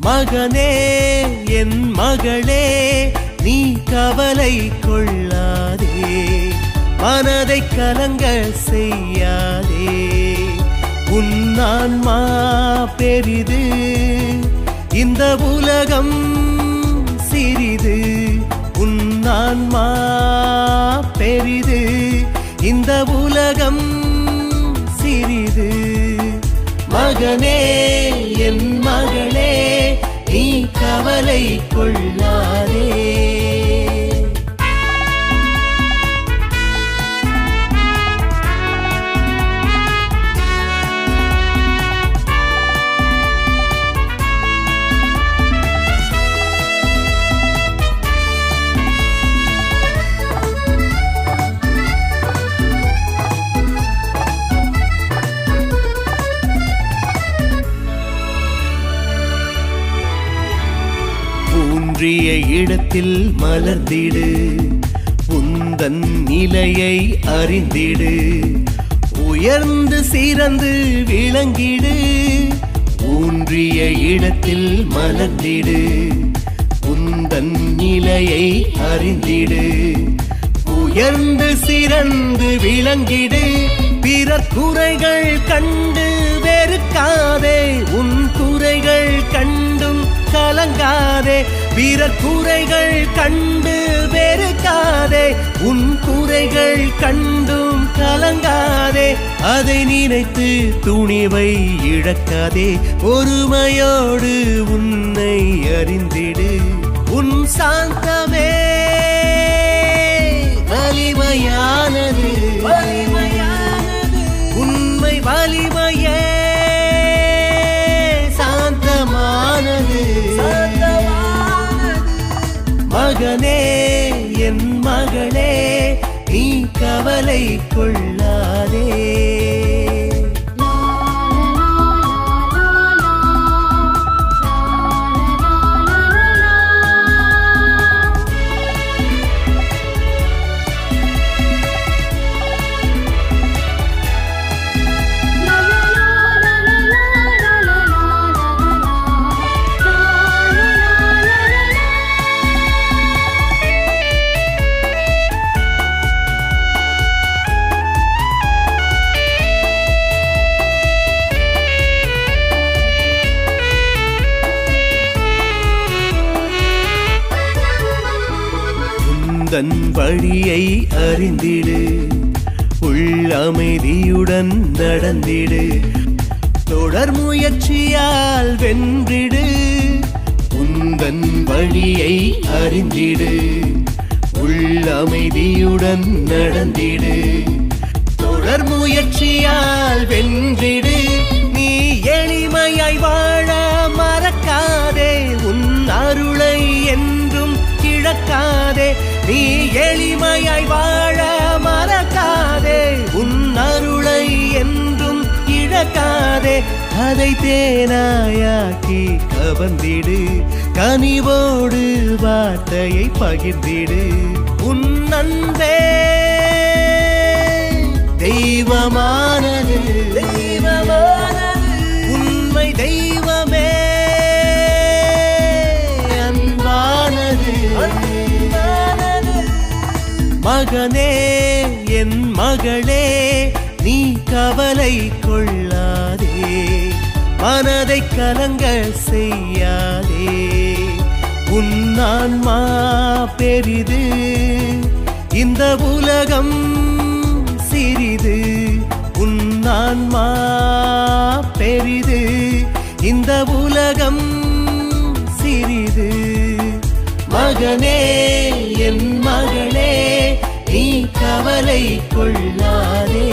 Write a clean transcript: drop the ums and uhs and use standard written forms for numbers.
மகனே என் மகளே நீ கவலை கொள்ளாதே, மனதை கலங்க செய்யாதே. உன் ஆன்மா பெரிது, இந்த உலகம் சிறிது. உன் ஆன்மா பெரிது, இந்த உலகம் சிறிது. மகனே என் மகளே நீ கவலை கொள்ளாதே. ஊன்றிய இடத்தில் மலர்ந்திடு, உந்தன் நிலையை அறிந்திடு. உயர்ந்து சிறந்து விளங்கிடு, ஊன்றிய இடத்தில் மலர்ந்திடு. உந்தன் நிலையை அறிந்திடு, உயர்ந்து சிறந்து விளங்கிடு. பிறர் குறைகள் கண்டு வெறுக்காதே, உன் குறைகள் கண்டும் கலங்காதே. பிறர் குறைகள் கண்டு வெறுக்காதே, உன் குறைகள் கண்டும் கலங்காதே. அதை நினைத்து துணிவை இழக்காதே, பொறுமையோடு உன்னை அறிந்திடு. உன் சாந்தமே வலிமையானது, உண்மை வலிமையே சாந்தமானது. மகனே என் மகளே நீ கவலை கொள்ளாதே. தன் வழியை அறிந்திடு, உள் அமைதியுடன் நடந்திடு. தொடர் முயற்சியால் வென்றிடு, உந்தன் வழியை அறிந்திடு. உள் அமைதியுடன் நடந்திடு, தொடர் முயற்சியால் வென்றிடு. நீ எளிமையாய் வாழ மறக்காதே, உன் அருளை என்றும் இழக்காதே. நீ எளிமையாய் வாழ மறக்காதே, உன் அருளை என்றும் இழக்காதே. அதை தேனாயாக்கி கவர்ந்திடு, கனிவோடு வார்த்தையை பகிர்ந்திடு. உன் அன்பே தெய்வமானது, தெய்வமானது. உண்மை தெய்வமே அன்பானது. மகனே என் மகளே நீ கவலை கொள்ளாதே, மனதை கலங்க செய்யாதே. உன் ஆன்மா பெரிது, இந்த உலகம் சிறிது. உன் ஆன்மா பெரிது, இந்த உலகம் சிறிது. மகனே என் மகளே நீ கவலை கொள்ளாதே.